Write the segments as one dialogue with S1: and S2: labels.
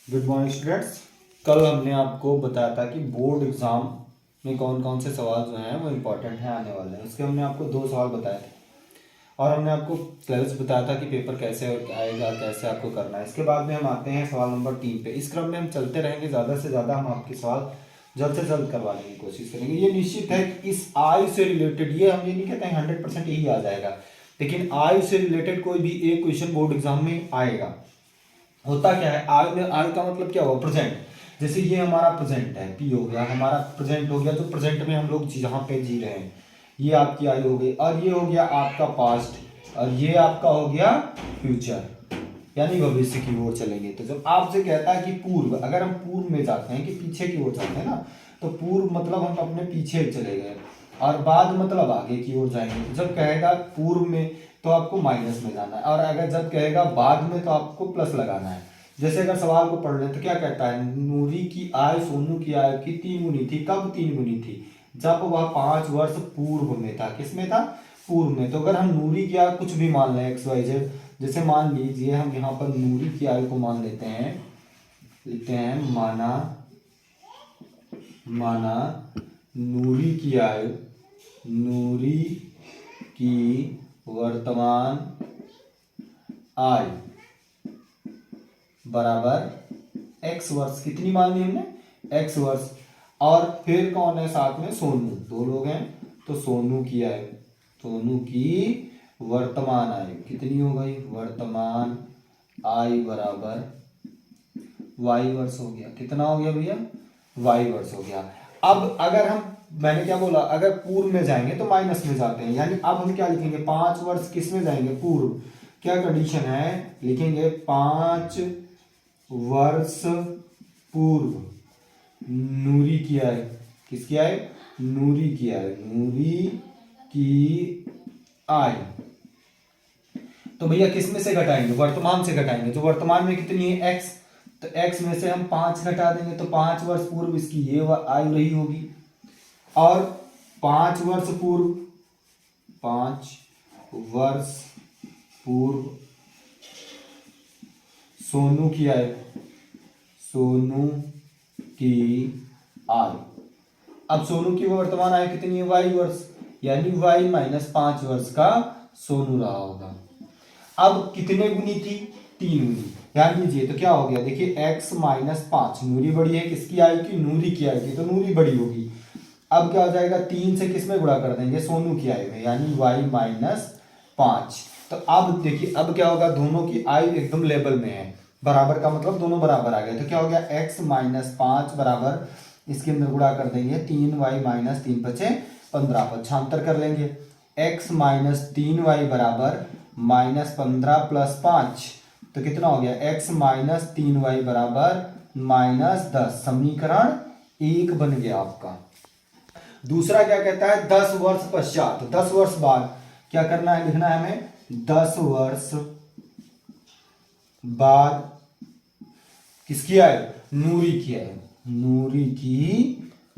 S1: Good morning students. कल हमने आपको बताया था कि बोर्ड एग्जाम में कौन कौन से सवाल जो हैं वो इम्पोर्टेंट हैं आने वाले हैं। उसके हमने आपको 2 सवाल बताए थे और हमने आपको सिलेबस बताया था कि पेपर कैसे आएगा, कैसे आपको करना है। इसके बाद में हम आते हैं सवाल नंबर 3 पे। इस क्रम में हम चलते रहेंगे, ज़्यादा से ज़्यादा हम आपके सवाल जल्द से जल्द करवाने की कोशिश करेंगे। ये निश्चित है कि इस आयु से रिलेटेड, ये हम ये नहीं कहते हैं 100% यही आ जाएगा, लेकिन आयु से रिलेटेड कोई भी एक क्वेश्चन बोर्ड एग्जाम में आएगा। होता क्या है, आयु में, आयु का मतलब क्या हुआ, प्रेजेंट। जैसे ये हमारा प्रेजेंट है, पी हो गया, हमारा प्रेजेंट हो गया, तो प्रेजेंट में हम लोग जहाँ पे जी रहे हैं, ये आपकी आयु हो गई। और ये हो गया आपका पास्ट, और ये आपका हो गया फ्यूचर, यानी भविष्य की ओर चलेंगे। तो जब आपसे कहता है कि पूर्व, अगर हम पूर्व में जाते हैं कि पीछे की ओर जाते हैं ना, तो पूर्व मतलब हम अपने पीछे चले गए, और बाद मतलब आगे की ओर जाएंगे। जब कहेगा पूर्व में तो आपको माइनस में जाना है, और अगर जब कहेगा बाद में तो आपको प्लस लगाना है। जैसे अगर सवाल को पढ़ लें तो क्या कहता है, नूरी की आयु सोनू की आयु की 3 गुनी थी। कब 3 गुनी थी? जब वह 5 वर्ष पूर्व में था। किस में था? पूर्व में। तो अगर हम नूरी की आयु कुछ भी मान लें, एक्स वाई जेड, जैसे मान लीजिए हम यहाँ पर नूरी की आयु को मान लेते हैं, लिखते हैं माना माना नूरी की आयु, नूरी की वर्तमान आयु बराबर एक्स वर्ष। कितनी मान ली हमने? एक्स वर्ष। और फिर कौन है साथ में? सोनू। 2 लोग हैं, तो सोनू की आयु, सोनू की वर्तमान आयु कितनी हो गई? वर्तमान आयु बराबर वाई वर्ष हो गया। कितना हो गया भैया? वाई वर्ष हो गया। अब अगर हम, मैंने क्या बोला, अगर पूर्व में जाएंगे तो माइनस में जाते हैं, यानी अब हम क्या लिखेंगे? 5 वर्ष किस में जाएंगे? पूर्व। क्या कंडीशन है? लिखेंगे 5 वर्ष पूर्व नूरी की आयु। किसकी आयु? नूरी की आयु, नूरी की आयु। तो भैया किस में से घटाएंगे? वर्तमान से घटाएंगे। जो वर्तमान में कितनी है? एक्स। तो एक्स में से हम 5 घटा देंगे, तो 5 वर्ष पूर्व इसकी ये आयु रही होगी। और 5 वर्ष पूर्व, 5 वर्ष पूर्व सोनू की आयु, सोनू की आयु। अब सोनू की वर्तमान आयु कितनी है? वाई वर्ष, यानी वाई माइनस 5 वर्ष का सोनू रहा होगा। अब कितने गुनी थी? 3 गुनी। ध्यान दीजिए, तो क्या हो गया, देखिए x माइनस 5, नूरी बड़ी है, किसकी आयु की? नूरी की आयु की, तो नूरी बड़ी होगी। अब क्या हो जाएगा? 3 से किस में गुणा कर देंगे? सोनू की आयु में, यानी y माइनस 5। तो अब देखिए, अब क्या होगा, दोनों की आयु एकदम लेवल में है, बराबर का मतलब दोनों बराबर आ गए। तो क्या हो गया? x माइनस 5 बराबर, इसके अंदर गुणा कर देंगे 3y माइनस 3 बचे 15, पक्षांतर कर लेंगे। x माइनस 3y बराबर माइनस 15 प्लस 5, तो कितना हो गया? x माइनस 3y बराबर माइनस 10। समीकरण 1 बन गया आपका। दूसरा क्या कहता है? 10 वर्ष पश्चात, 10 वर्ष बाद क्या करना है? लिखना है हमें 10 वर्ष बाद किसकी आयु? नूरी की आयु,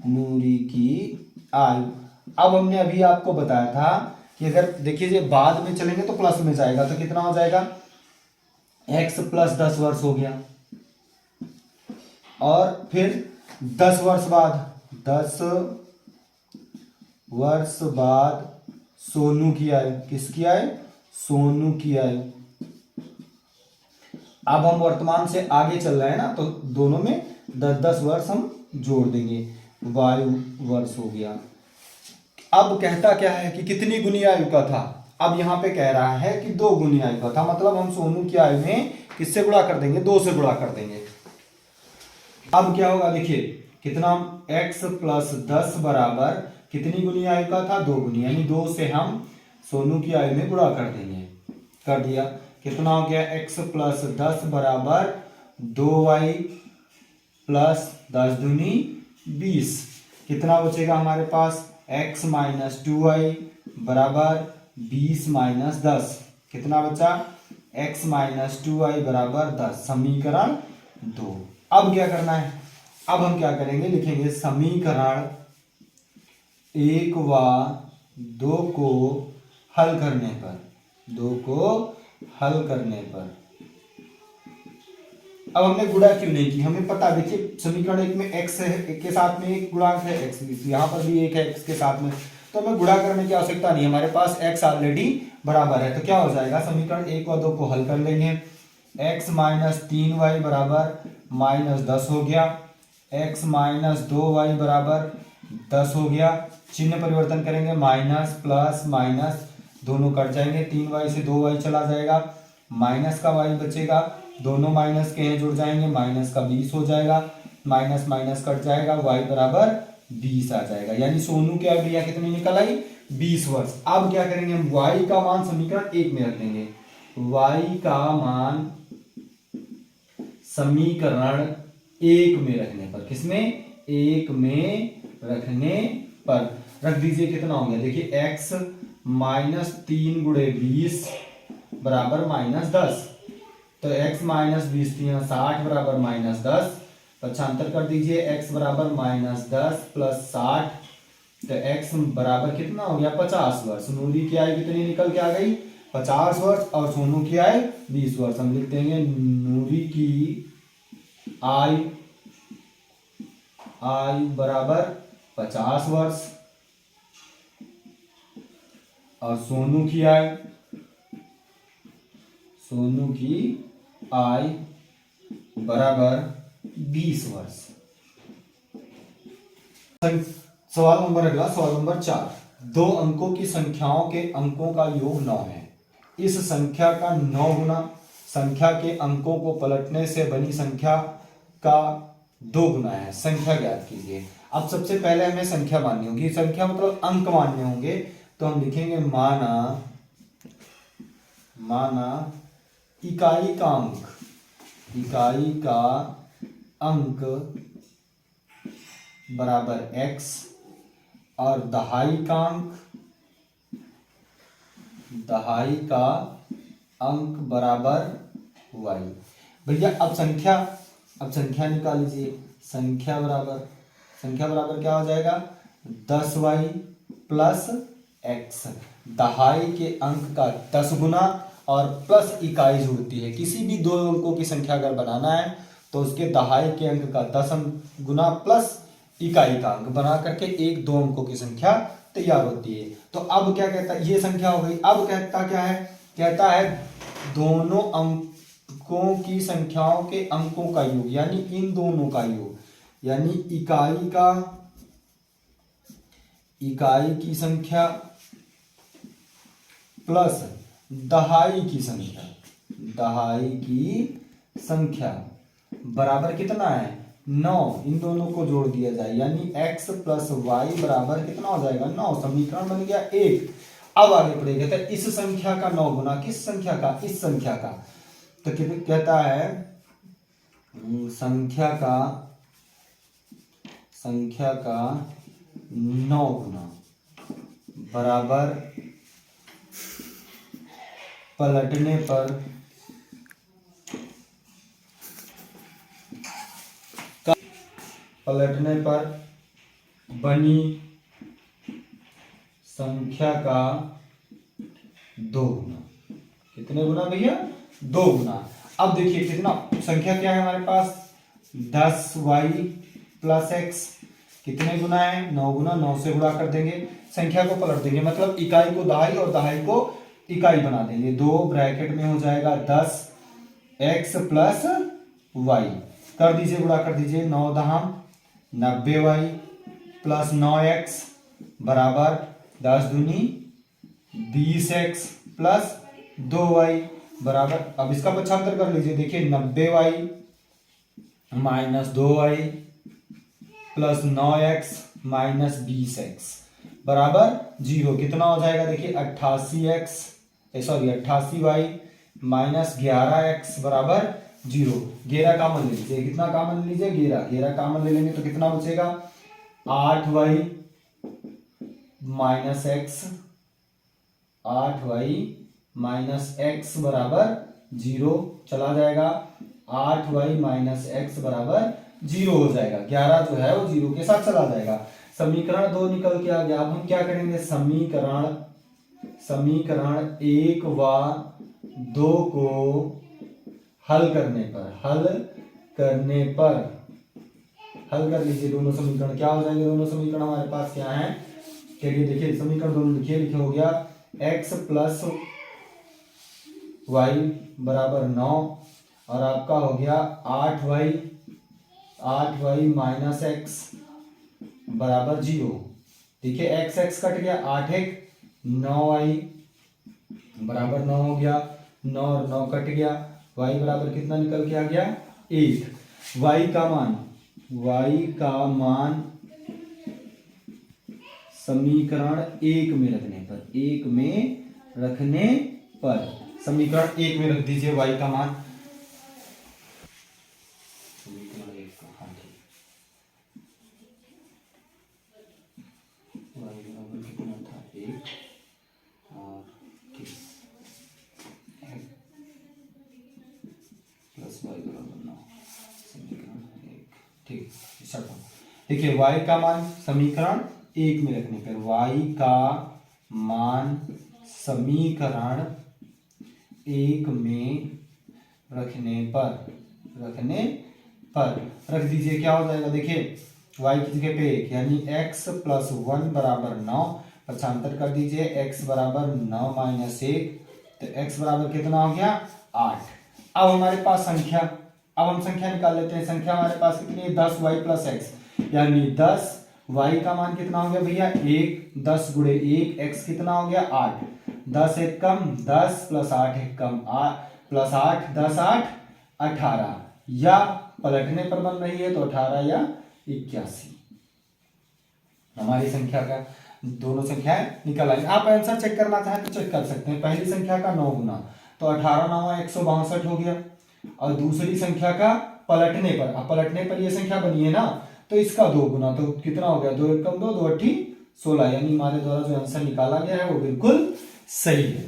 S1: नूरी की आयु। अब हमने अभी आपको बताया था कि अगर देखिए ये बाद में चलेंगे तो प्लस में जाएगा, तो कितना हो जाएगा? x प्लस 10 वर्ष हो गया। और फिर 10 वर्ष बाद, 10 वर्ष बाद सोनू की आयु। किसकी आयु? सोनू की आयु। अब हम वर्तमान से आगे चल रहे हैं ना, तो दोनों में 10-10 वर्ष हम जोड़ देंगे, वायु वर्ष हो गया। अब कहता क्या है कि कितनी गुनी आयु का था? अब यहां पे कह रहा है कि 2 गुनी आयु का था, मतलब हम सोनू की आयु में किससे गुणा कर देंगे? 2 से गुणा कर देंगे। अब क्या होगा, देखिए कितना, x प्लस 10 बराबर कितनी गुनी आयु का था? 2 गुनी, यानी 2 से हम सोनू की आयु में गुणा कर देंगे। कर दिया, कितना हो गया? x प्लस 10 बराबर 2y प्लस 10 दूनी 20। कितना बचेगा हमारे पास? x माइनस 2y बराबर 20 माइनस 10। कितना बचा? x माइनस 2y बराबर 10। समीकरण 2। अब क्या करना है? अब हम क्या करेंगे, लिखेंगे समीकरण 1 व 2 को हल करने पर, 2 को हल करने पर अब हमने गुणा क्यों नहीं की, हमें पता, देखिए समीकरण एक में x है, एक के साथ में एक गुणांक है x, यहाँ पर भी एक है x के साथ में, तो हमें गुणा करने की आवश्यकता नहीं, हमारे पास x ऑलरेडी बराबर है। तो क्या हो जाएगा, समीकरण 1 व 2 को हल कर लेंगे, x माइनस 3y बराबर माइनस 10 हो गया, x माइनस 2y बराबर 10 हो गया, चिन्ह परिवर्तन करेंगे, माइनस प्लस माइनस दोनों कट जाएंगे, 3y से 2y चला जाएगा, माइनस का y बचेगा, दोनों माइनस के हैं जुड़ जाएंगे, माइनस का 20 हो जाएगा, माइनस माइनस कट जाएगा, y बराबर 20 आ जाएगा। यानी सोनू की अवधि कितनी निकल आई, 20 वर्ष। अब क्या करेंगे हम, y का मान समीकरण 1 में रख देंगे, y का मान समीकरण 1 में रखने पर, किसमें, 1 में रखने पर रख दीजिए, कितना हो गया, देखिए x माइनस 3 गुणे 20 बराबर माइनस 10, तो x माइनस 20 60 बराबर माइनस 10, पक्षांतर कर दीजिए, x बराबर माइनस 10 प्लस 60, तो x बराबर कितना हो गया, 50 वर्ष। नूरी की आयु कितनी निकल के आ गई, 50 वर्ष, और सोनू की आयु 20 वर्ष। हम लिख देंगे नूरी की आयु बराबर 50 वर्ष और सोनू की आयु बराबर 20 वर्ष। सवाल नंबर अगला, सवाल नंबर 4, 2 अंकों की संख्याओं के अंकों का योग 9 है, इस संख्या का 9 गुना संख्या के अंकों को पलटने से बनी संख्या का 2 गुना है, संख्या ज्ञात कीजिए। अब सबसे पहले हमें संख्या माननी होगी, संख्या मतलब अंक मानने होंगे, तो हम लिखेंगे माना इकाई का अंक बराबर x और दहाई का अंक बराबर y। भैया अब संख्या निकाल लीजिए, संख्या बराबर क्या हो जाएगा, 10y प्लस x, दहाई के अंक का 10 गुना और प्लस इकाई जो होती है, किसी भी 2 अंकों की संख्या अगर बनाना है तो उसके दहाई के अंक का 10 गुना प्लस इकाई का अंक बना करके 1-2 अंकों की संख्या तैयार होती है। तो अब क्या कहता है, ये संख्या हो गई। अब कहता है दोनों अंकों की संख्याओं के अंकों का योग, यानी इन दोनों का योग, यानी इकाई की संख्या प्लस दहाई की संख्या बराबर कितना है, 9, इन दोनों को जोड़ दिया जाए, यानी x प्लस वाई बराबर कितना हो जाएगा, 9। समीकरण बन गया 1। अब आगे बढ़ेगा, तो इस संख्या का 9 गुना किस संख्या का, इस संख्या का, तो कहता है संख्या का 9 गुना बराबर पलटने पर बनी संख्या का 2 गुना। कितने गुना भैया, 2 गुना। अब देखिए कितना, संख्या क्या है हमारे पास, 10y प्लस x, कितने गुना है, 9 गुना, 9 से गुणा कर देंगे, संख्या को पलट देंगे, मतलब इकाई को दहाई और दहाई को इकाई बना देंगे, 2 ब्रैकेट में हो जाएगा 10x प्लस y, कर दीजिए गुणा कर दीजिए, 9 दहाम 90y प्लस 9x बराबर 10 दूनी 20x प्लस 2y बराबर, अब इसका पक्षांतर कर लीजिए, देखिए 90y minus 2y plus 9x minus 20x बराबर 0। कितना हो जाएगा, देखिए 88y माइनस 11x बराबर 0। 11 कामन ले लीजिए, कितना कामन ले लीजिए, 11 कामन ले लेंगे तो कितना बचेगा, 8y माइनस x बराबर 0 चला जाएगा, 8y माइनस x बराबर 0 हो जाएगा, 11 जो है वो 0 के साथ चला जाएगा। समीकरण 2 निकल के आ गया। अब हम क्या करेंगे, समीकरण 1 व 2 को हल करने पर हल कर लीजिए दोनों समीकरण। क्या हो जाएंगे दोनों समीकरण हमारे पास? क्या है? चलिए देखिए समीकरण दोनों लिखे हो गया x प्लस वाई बराबर 9 और आपका हो गया 8y माइनस एक्स बराबर 0। देखिए x x कट गया, 8 एक 9y बराबर 9 हो गया, 9 और 9 कट गया, y बराबर कितना निकल के आ गया? 8। y का मान समीकरण 1 में रखने पर समीकरण 1 में रख दीजिए y का मान। समीकरण 1 का हाँ ठीक, y बराबर कितना था? 1 और प्लस y बराबर 9, समीकरण 1 ठीक। देखिए y का मान समीकरण 1 में रखने पर, y का मान समीकरण 1 में रखने पर रख दीजिए। क्या हो जाएगा? देखिए y की जगह पे 1 यानी x प्लस 1 बराबर 9, पक्षांतर कर दीजिए x बराबर 9 माइनस 1, तो x बराबर कितना हो गया? 8। अब हमारे पास संख्या, अब हम संख्या निकाल लेते हैं। संख्या हमारे पास कितनी है? 10y प्लस एक्स, यानी 10 y का मान कितना हो गया भैया? 1, 10 गुणे 1, x कितना हो गया? 8, 10 एक कम 10 प्लस 8 एक कम 8 प्लस 8, 10 8 18, या पलटने पर बन रही है तो 18 या 81। हमारी संख्या का दोनों संख्याएं निकल आई। आप आंसर चेक करना चाहें तो चेक कर सकते हैं। पहली संख्या का 9 गुना तो 18 9 162 हो गया, और दूसरी संख्या का पलटने पर, अब पलटने पर ये संख्या बनी है ना, तो इसका 2 गुना तो कितना हो गया? 2 एक कम 2, 2 8 16, यानी हमारे द्वारा जो आंसर निकाला गया है वो बिल्कुल सही है।